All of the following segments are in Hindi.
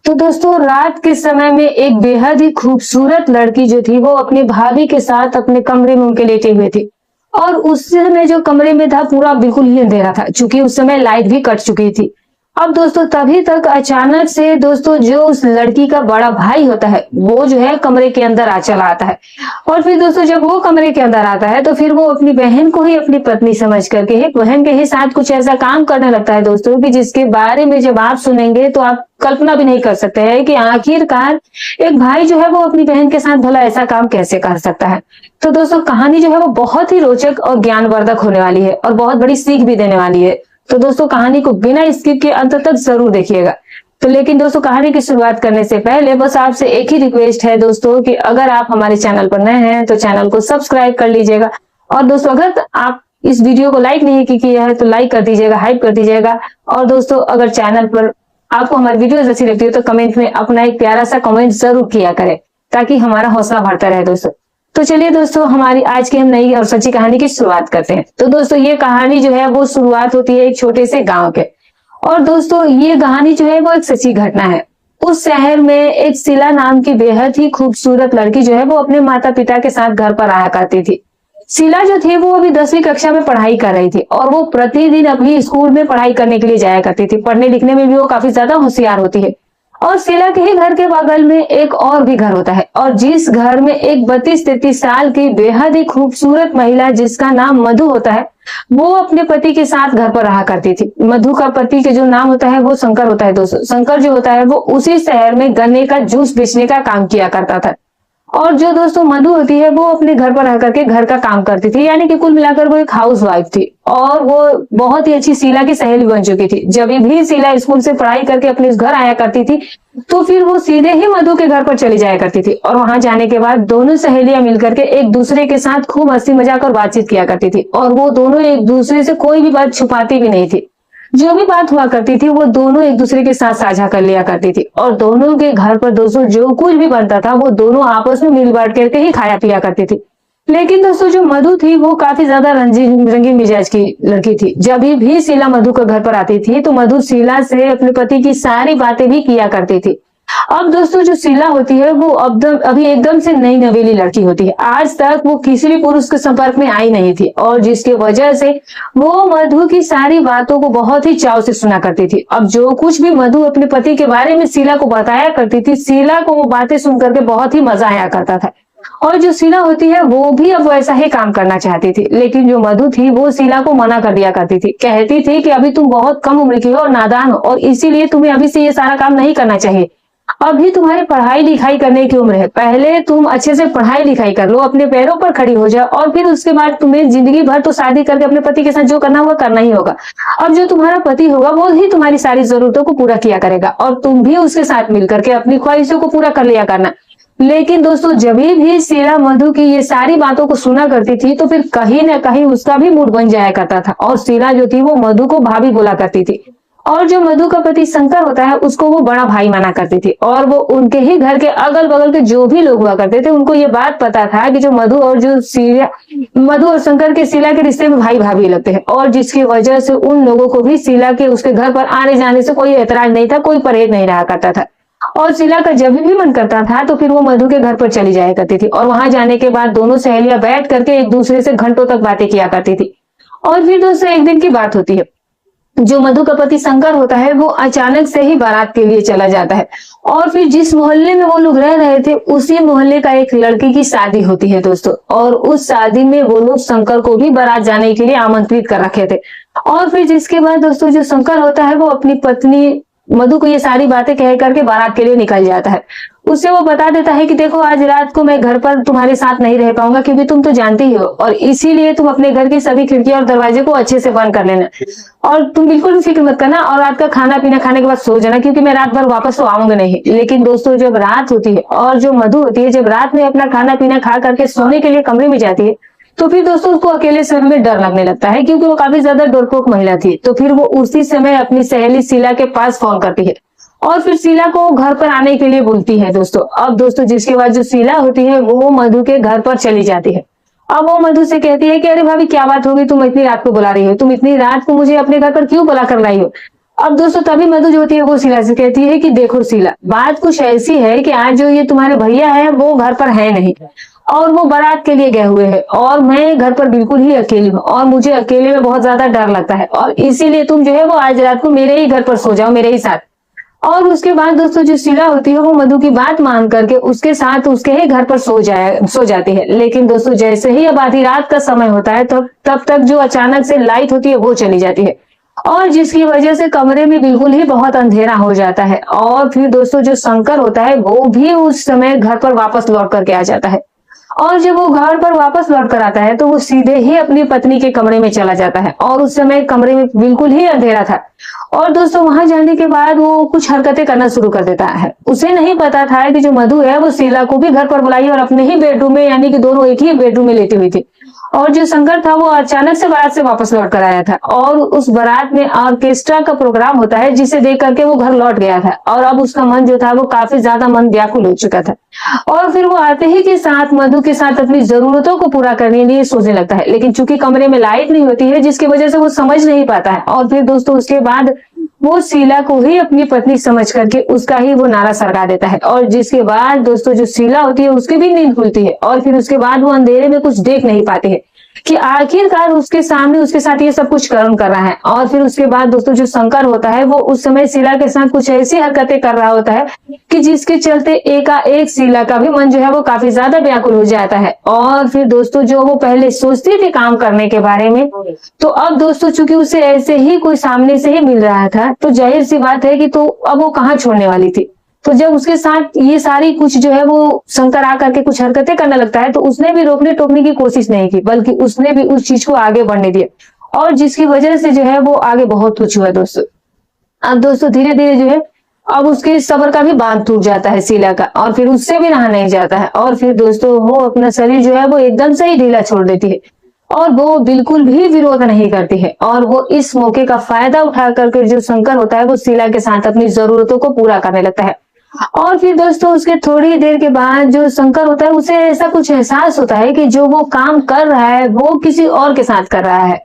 तो दोस्तों रात के समय में एक बेहद ही खूबसूरत लड़की जो थी वो अपनी भाभी के साथ अपने कमरे में उनके लेटे हुए थी। और उस समय जो कमरे में था पूरा बिल्कुल ही अंधेरा था, क्योंकि उस समय लाइट भी कट चुकी थी। अब दोस्तों तभी तक अचानक से दोस्तों जो उस लड़की का बड़ा भाई होता है वो जो है कमरे के अंदर आ चला आता है। और फिर दोस्तों जब वो कमरे के अंदर आता है तो फिर वो अपनी बहन को ही अपनी पत्नी समझ करके एक बहन के ही साथ कुछ ऐसा काम करने लगता है दोस्तों कि जिसके बारे में जब आप सुनेंगे तो आप कल्पना भी नहीं कर सकते हैं कि आखिरकार एक भाई जो है वो अपनी बहन के साथ भला ऐसा काम कैसे कर सकता है। तो दोस्तों कहानी जो है वो बहुत ही रोचक और ज्ञानवर्धक होने वाली है और बहुत बड़ी सीख भी देने वाली है। तो दोस्तों कहानी को बिना स्किप के अंत तक जरूर देखिएगा। तो लेकिन दोस्तों कहानी की शुरुआत करने से पहले बस आपसे एक ही रिक्वेस्ट है दोस्तों कि अगर आप हमारे चैनल पर नए हैं तो चैनल को सब्सक्राइब कर लीजिएगा। और दोस्तों अगर आप इस वीडियो को लाइक नहीं किया है तो लाइक कर दीजिएगा, हाइप कर दीजिएगा। और दोस्तों अगर चैनल पर आपको हमारी वीडियो अच्छी लगती है तो कमेंट में अपना एक प्यारा सा कमेंट जरूर किया करें ताकि हमारा हौसला बढ़ता रहे दोस्तों। तो चलिए दोस्तों हमारी आज की हम नई और सच्ची कहानी की शुरुआत करते हैं। तो दोस्तों ये कहानी जो है वो शुरुआत होती है एक छोटे से गांव के। और दोस्तों ये कहानी जो है वो एक सच्ची घटना है। उस शहर में एक शीला नाम की बेहद ही खूबसूरत लड़की जो है वो अपने माता पिता के साथ घर पर आया करती थी। शीला जो थी वो अभी 10वीं कक्षा में पढ़ाई कर रही थी और वो प्रतिदिन अपनी स्कूल में पढ़ाई करने के लिए जाया करती थी। पढ़ने लिखने में भी वो काफी ज्यादा होशियार होती है। और शीला के ही घर के बगल में एक और भी घर होता है और जिस घर में एक 32-33 साल की बेहद ही खूबसूरत महिला जिसका नाम मधु होता है वो अपने पति के साथ घर पर रहा करती थी। मधु का पति के जो नाम होता है वो शंकर होता है दोस्तों। शंकर जो होता है वो उसी शहर में गन्ने का जूस बेचने का काम किया करता था। और जो दोस्तों मधु होती है वो अपने घर पर रह करके घर का काम करती थी, यानी कि कुल मिलाकर वो एक हाउस वाइफ थी। और वो बहुत ही अच्छी शीला की सहेली बन चुकी थी। जब भी शीला स्कूल से पढ़ाई करके अपने घर आया करती थी तो फिर वो सीधे ही मधु के घर पर चली जाया करती थी। और वहां जाने के बाद दोनों सहेलियां मिलकर के एक दूसरे के साथ खूब हंसी मजाक और बातचीत किया करती थी। और वो दोनों एक दूसरे से कोई भी बात छुपाती भी नहीं थी। जो भी बात हुआ करती थी वो दोनों एक दूसरे के साथ साझा कर लिया करती थी। और दोनों के घर पर दोस्तों जो कुछ भी बनता था वो दोनों आपस में मिल बांट करके ही खाया पिया करती थी। लेकिन दोस्तों जो मधु थी वो काफी ज्यादा रंगीन मिजाज की लड़की थी। जब भी शीला मधु के घर पर आती थी तो मधु शीला से अपने पति की सारी बातें भी किया करती थी। अब दोस्तों जो शीला होती है वो अभी एकदम से नई नवेली लड़की होती है। आज तक वो किसी भी पुरुष के संपर्क में आई नहीं थी और जिसकी वजह से वो मधु की सारी बातों को बहुत ही चाव से सुना करती थी। अब जो कुछ भी मधु अपने पति के बारे में शीला को बताया करती थी, शीला को वो बातें सुन करके बहुत ही मजा आया करता था। और जो शीला होती है वो भी अब वैसा ही काम करना चाहती थी। लेकिन जो मधु थी वो शीला को मना कर दिया करती थी। कहती थी कि अभी तुम बहुत कम उम्र की हो और नादान हो और इसीलिए तुम्हें अभी से ये सारा काम नहीं करना चाहिए। अभी तुम्हारी पढ़ाई लिखाई करने की उम्र है। पहले तुम अच्छे से पढ़ाई लिखाई कर लो, अपने पैरों पर खड़ी हो जाओ और फिर उसके बाद तुम्हें जिंदगी भर तो शादी करके अपने पति के साथ जो करना होगा करना ही होगा। अब जो तुम्हारा पति होगा वो ही तुम्हारी सारी जरूरतों को पूरा किया करेगा और तुम भी उसके साथ मिलकर के अपनी ख्वाहिशों को पूरा कर लिया करना। लेकिन दोस्तों जब भी शीला मधु की ये सारी बातों को सुना करती थी तो फिर कहीं ना कहीं उसका भी मूड बन जाया करता था। और शीला जो थी वो मधु को भाभी बोला करती थी। और जो मधु का पति शंकर होता है उसको वो बड़ा भाई माना करती थी। और वो उनके ही घर के अगल बगल के जो भी लोग हुआ करते थे उनको ये बात पता था कि जो मधु और शंकर के शीला के रिश्ते में भाई भाभी लगते हैं। और जिसकी वजह से उन लोगों को भी शीला के उसके घर पर आने जाने से कोई एतराज नहीं था, कोई परहेज नहीं रहा करता था। और शीला का जब भी मन करता था तो फिर वो मधु के घर पर चली जाया करती थी। और वहां जाने के बाद दोनों सहेलियां बैठ करके एक दूसरे से घंटों तक बातें किया करती थी। और फिर दोस्तों एक दिन की बात होती है, जो मधु का पति शंकर होता है वो अचानक से ही बारात के लिए चला जाता है। और फिर जिस मोहल्ले में वो लोग रह रहे थे उसी मोहल्ले का एक लड़की की शादी होती है दोस्तों। और उस शादी में वो लोग शंकर को भी बारात जाने के लिए आमंत्रित कर रखे थे। और फिर जिसके बाद दोस्तों जो शंकर होता है वो अपनी पत्नी मधु को ये सारी बातें कह करके बारात के लिए निकल जाता है। उससे वो बता देता है कि देखो आज रात को मैं घर पर तुम्हारे साथ नहीं रह पाऊंगा क्योंकि तुम तो जानती ही हो और इसीलिए तुम अपने घर की सभी खिड़कियां और दरवाजे को अच्छे से बंद कर लेना और तुम बिल्कुल भी फिक्र मत करना और रात का खाना पीना खाने के बाद सो जाना क्योंकि मैं रात भर वापस तो आऊंगा नहीं। लेकिन दोस्तों जब रात होती है और जो मधु होती है जब रात में अपना खाना पीना खा करके सोने के लिए कमरे में जाती है तो फिर दोस्तों उसको अकेले सोने में डर लगने लगता है क्योंकि वो काफी ज्यादा डरपोक महिला थी। तो फिर वो उसी समय अपनी सहेली शीला के पास फोन करती है और फिर शीला को घर पर आने के लिए बोलती है दोस्तों। अब दोस्तों जिसके बाद जो शीला होती है वो मधु के घर पर चली जाती है। अब वो मधु से कहती है कि अरे भाभी क्या बात होगी, तुम इतनी रात को बुला रही हो, तुम इतनी रात को मुझे अपने घर पर क्यों बुला कर लाई हो। अब दोस्तों तभी मधु जो होती है वो शीला से कहती है कि देखो शीला, बात कुछ ऐसी है कि आज जो ये तुम्हारे भैया है वो घर पर है नहीं, और वो बारात के लिए गए हुए हैं, और मैं घर पर बिल्कुल ही अकेली हूँ, और मुझे अकेले में बहुत ज्यादा डर लगता है, और इसीलिए तुम जो है वो आज रात को मेरे ही घर पर सो जाओ, मेरे ही साथ। और उसके बाद दोस्तों जो शीला होती है वो मधु की बात मान करके उसके साथ उसके ही घर पर सो जाती है। लेकिन दोस्तों जैसे ही अब आधी रात का समय होता है तब तक जो अचानक से लाइट होती है वो चली जाती है, और जिसकी वजह से कमरे में बिल्कुल ही बहुत अंधेरा हो जाता है। और फिर दोस्तों जो शंकर होता है वो भी उस समय घर पर वापस लौट करके आ जाता है, और जब वो घर पर वापस लौट कर आता है तो वो सीधे ही अपनी पत्नी के कमरे में चला जाता है, और उस समय कमरे में बिल्कुल ही अंधेरा था। और दोस्तों वहां जाने के बाद वो कुछ हरकतें करना शुरू कर देता है। उसे नहीं पता था कि जो मधु है वो शीला को भी घर पर बुलाई और अपने ही बेडरूम में, यानी कि दोनों एक ही बेडरूम में लेटी हुई थी। और जो शंकर था वो अचानक से बारात से वापस लौट कर आया था, और उस बारात में ऑर्केस्ट्रा का प्रोग्राम होता है जिसे देख करके वो घर लौट गया था, और अब उसका मन जो था वो काफी ज्यादा मन व्याकुल हो चुका था। और फिर वो आते ही के साथ मधु के साथ अपनी जरूरतों को पूरा करने के लिए सोचने लगता है, लेकिन चूंकि कमरे में लाइट नहीं होती है जिसकी वजह से वो समझ नहीं पाता है। और फिर दोस्तों उसके बाद वो शीला को ही अपनी पत्नी समझ करके उसका ही वो नारा सरका देता है, और जिसके बाद दोस्तों जो शीला होती है उसकी भी नींद खुलती है, और फिर उसके बाद वो अंधेरे में कुछ देख नहीं पाती है कि आखिरकार उसके सामने उसके साथ ये सब कुछ कर्म कर रहा है। और फिर उसके बाद दोस्तों जो शंकर होता है वो उस समय शीला के साथ कुछ ऐसी हरकतें कर रहा होता है कि जिसके चलते एकाएक शीला का भी मन जो है वो काफी ज्यादा व्याकुल हो जाता है। और फिर दोस्तों जो वो पहले सोचती थी काम करने के बारे में, तो अब दोस्तों चूंकि उसे ऐसे ही कोई सामने से ही मिल रहा था, तो जाहिर सी बात है कि तो अब वो कहाँ छोड़ने वाली थी। तो जब उसके साथ ये सारी कुछ जो है वो शंकर आकर के कुछ हरकतें करने लगता है, तो उसने भी रोकने टोकने की कोशिश नहीं की, बल्कि उसने भी उस चीज को आगे बढ़ने दिया, और जिसकी वजह से जो है वो आगे बहुत कुछ हुआ दोस्तों। अब दोस्तों धीरे धीरे जो है अब उसके सब्र का भी बांध टूट जाता है शीला का, और फिर उससे भी रहा नहीं जाता है, और फिर दोस्तों वो अपना शरीर जो है वो एकदम से ही ढीला छोड़ देती है, और वो बिल्कुल भी विरोध नहीं करती है। और वो इस मौके का फायदा उठा करके जो शंकर होता है वो शीला के साथ अपनी जरूरतों को पूरा करने लगता है। और फिर दोस्तों उसके थोड़ी देर के बाद जो शंकर होता है उसे ऐसा कुछ एहसास होता है कि जो वो काम कर रहा है वो किसी और के साथ कर रहा है,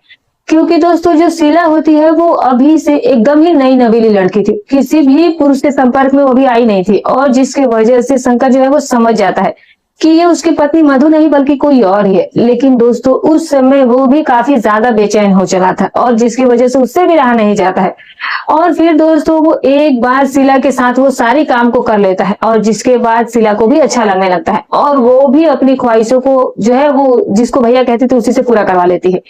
क्योंकि दोस्तों जो शीला होती है वो अभी से एकदम ही नई नवीली लड़की थी, किसी भी पुरुष के संपर्क में वो भी आई नहीं थी, और जिसकी वजह से शंकर जो है वो समझ जाता है कि ये उसकी पत्नी मधु नहीं बल्कि कोई और ही है। लेकिन दोस्तों उस समय वो भी काफी ज्यादा बेचैन हो चला था, और जिसकी वजह से उससे भी रहा नहीं जाता है। और फिर दोस्तों वो एक बार शीला के साथ वो सारी काम को कर लेता है, और जिसके बाद शीला को भी अच्छा लगने लगता है, और वो भी अपनी ख्वाहिशों को जो है वो जिसको भैया कहते थे उसी से पूरा करवा लेती है।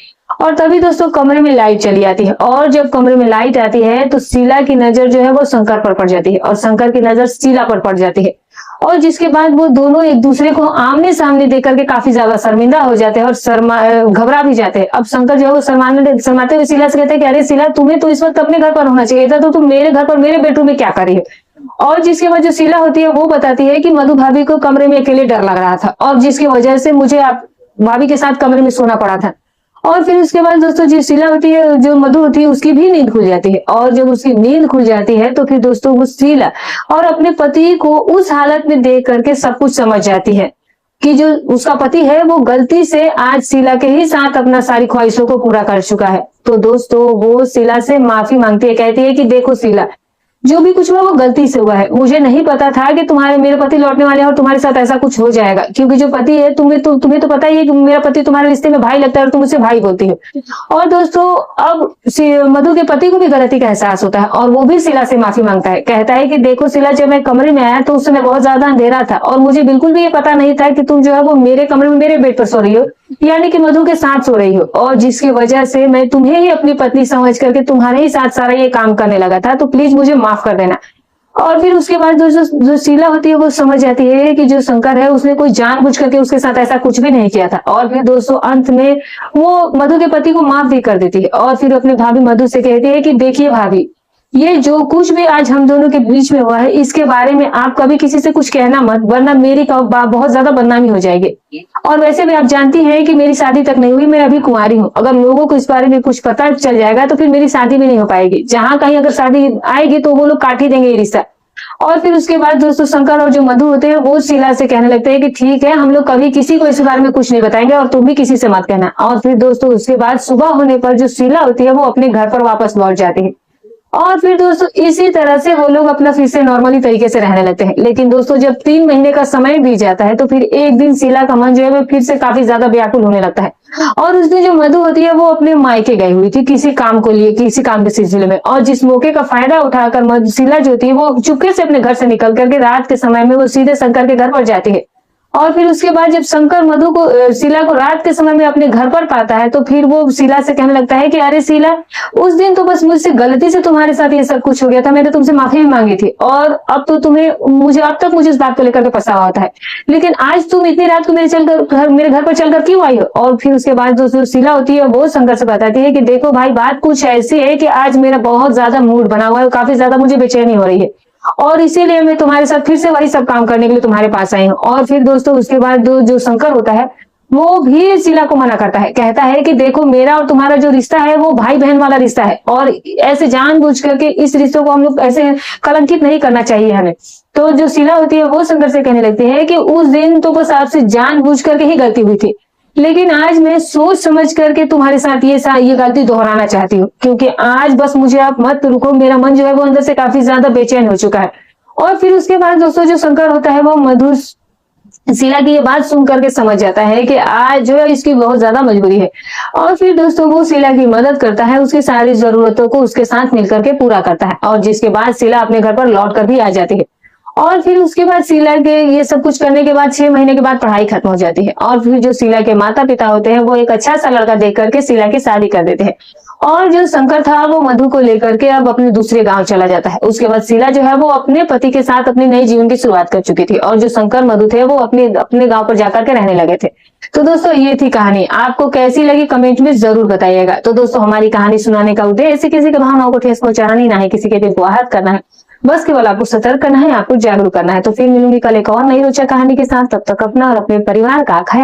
और तभी दोस्तों कमरे में लाइट चली आती है, और जब कमरे में लाइट आती है तो शीला की नजर जो है वो शंकर पर पड़ जाती है, और शंकर की नजर शीला पर पड़ जाती है, और जिसके बाद वो दोनों एक दूसरे को आमने सामने देख करके काफी ज्यादा शर्मिंदा हो जाते हैं, और घबरा भी जाते हैं। अब शंकर जो है वो शर्माते हुए शीला से कहते हैं कि अरे शीला, तुम्हें तो इस वक्त अपने घर पर होना चाहिए था, तो तुम मेरे घर पर मेरे बेडरूम में क्या कर रही है। और जिसके बाद जो शीला होती है वो बताती है कि मधु भाभी को कमरे में अकेले डर लग रहा था, और जिसकी वजह से मुझे आप भाभी के साथ कमरे में सोना पड़ा था। और फिर उसके बाद दोस्तों जो शीला होती है, जो मधु होती है, उसकी भी नींद खुल जाती है, और जब उसकी नींद खुल जाती है तो फिर दोस्तों वो शीला और अपने पति को उस हालत में देख करके सब कुछ समझ जाती है कि जो उसका पति है वो गलती से आज शीला के ही साथ अपना सारी ख्वाहिशों को पूरा कर चुका है। तो दोस्तों वो शीला से माफी मांगती है, कहती है कि देखो शीला, जो भी कुछ हुआ वो गलती से हुआ है, मुझे नहीं पता था कि मेरे पति लौटने वाले हैं और तुम्हारे साथ ऐसा कुछ हो जाएगा, क्योंकि जो पति है तुम्हें तो पता ही है कि मेरा पति तुम्हारे रिश्ते में भाई लगता है और तुम उसे भाई बोलती हो। और दोस्तों अब मधु के पति को भी गलती का एहसास होता है, और वो भी शीला से माफी मांगता है, कहता है कि देखो शीला, जब मैं कमरे में आया तो उस समय बहुत ज्यादा अंधेरा था, और मुझे बिल्कुल भी ये पता नहीं था कि तुम जो है वो मेरे कमरे में मेरे बेड पर सो रही हो, यानी कि मधु के साथ सो रही हो, और जिसकी वजह से मैं तुम्हें ही अपनी पत्नी समझ करके तुम्हारे ही साथ सारा ये काम करने लगा था, तो प्लीज मुझे माफ कर देना। और फिर उसके बाद जो शीला होती है वो समझ जाती है कि जो शंकर है उसने कोई जानबूझ करके उसके साथ ऐसा कुछ भी नहीं किया था, और फिर दोस्तों अंत में वो मधु के पति को माफ भी कर देती है, और फिर अपनी भाभी मधु से कहती है कि देखिए भाभी, ये जो कुछ भी आज हम दोनों के बीच में हुआ है इसके बारे में आप कभी किसी से कुछ कहना मत, वरना मेरी बहुत ज्यादा बदनामी हो जाएगी। और वैसे भी आप जानती हैं कि मेरी शादी तक नहीं हुई, मैं अभी कुंवारी हूँ, अगर लोगों को इस बारे में कुछ पता चल जाएगा तो फिर मेरी शादी भी नहीं हो पाएगी, जहाँ कहीं अगर शादी आएगी तो वो लोग काट ही देंगे ये रिश्ता। और फिर उसके बाद दोस्तों शंकर और जो मधु होते हैं वो शीला से कहने लगते हैं कि ठीक है, हम लोग कभी किसी को इस बारे में कुछ नहीं बताएंगे, और तुम भी किसी से मत कहना। और फिर दोस्तों उसके बाद सुबह होने पर जो शीला होती है वो अपने घर पर वापस लौट जाती है, और फिर दोस्तों इसी तरह से वो लोग अपना फिर से नॉर्मली तरीके से रहने लगते हैं। लेकिन दोस्तों जब 3 महीने का समय बीत जाता है तो फिर एक दिन शीला का मन जो है वो फिर से काफी ज्यादा व्याकुल होने लगता है। और उस दिन जो मधु होती है वो अपने मायके गई हुई थी किसी काम को लिए, किसी काम के सिलसिले में, और जिस मौके का फायदा उठाकर शीला जो थी वो चुपके से अपने घर से निकल करके रात के समय में वो सीधे शंकर के घर पर जाती है। और फिर उसके बाद जब शंकर मधु को शीला को रात के समय में अपने घर पर पाता है तो फिर वो शीला से कहने लगता है कि अरे शीला, उस दिन तो बस मुझसे गलती से तुम्हारे साथ ये सब कुछ हो गया था, मैंने तुमसे माफी भी मांगी थी, और अब तो अब तक मुझे इस बात को लेकर के पछतावा होता है, लेकिन आज तुम इतनी रात को मेरे घर पर चलकर क्यों आई हो? और फिर उसके बाद जो शीला होती है वो शंकर से बताती है कि देखो भाई, बात कुछ ऐसी है कि आज मेरा बहुत ज्यादा मूड बना हुआ है, काफी ज्यादा मुझे बेचैनी हो रही है, और इसीलिए मैं तुम्हारे साथ फिर से वही सब काम करने के लिए तुम्हारे पास आई हूँ। और फिर दोस्तों उसके बाद जो शंकर होता है वो भी शीला को मना करता है, कहता है कि देखो मेरा और तुम्हारा जो रिश्ता है वो भाई बहन वाला रिश्ता है, और ऐसे जानबूझ करके इस रिश्तों को हम लोग ऐसे कलंकित नहीं करना चाहिए हमें। तो जो शीला होती है वो शंकर से कहने लगती है कि उस दिन तो बस आपसे जानबूझ करके ही गलती हुई थी, लेकिन आज मैं सोच समझ करके तुम्हारे साथ ये गलती दोहराना चाहती हूँ, क्योंकि आज बस मुझे आप मत रुको, मेरा मन जो है वो अंदर से काफी ज्यादा बेचैन हो चुका है। और फिर उसके बाद दोस्तों जो शंकर होता है वो मधुर शीला की ये बात सुन करके समझ जाता है कि आज जो है इसकी बहुत ज्यादा मजबूरी है, और फिर दोस्तों वो शीला की मदद करता है, उसकी सारी जरूरतों को उसके साथ मिलकर के पूरा करता है, और जिसके बाद शीला अपने घर पर लौट कर भी आ जाती है। और फिर उसके बाद शीला के ये सब कुछ करने के बाद 6 महीने के बाद पढ़ाई खत्म हो जाती है, और फिर जो शीला के माता पिता होते हैं वो एक अच्छा सा लड़का देख करके शीला की शादी कर देते हैं। और जो शंकर था वो मधु को लेकर के अब अपने दूसरे गांव चला जाता है। उसके बाद शीला जो है वो अपने पति के साथ अपने नए जीवन की शुरुआत कर चुकी थी, और जो शंकर मधु थे वो अपने अपने गांव पर जाकर के रहने लगे थे। तो दोस्तों ये थी कहानी, आपको कैसी लगी कमेंट में जरूर बताइएगा। तो दोस्तों हमारी कहानी सुनाने का उद्देश्य किसी की भावनाओं को ठेस पहुंचाना नहीं, ना ही किसी के दिल को आहत करना है, बस केवल आपको सतर्क करना है, आपको जागरूक करना है। तो फिर मिलूंगी कल एक और नई रोचक कहानी के साथ, तब तक अपना और अपने परिवार का ख्याल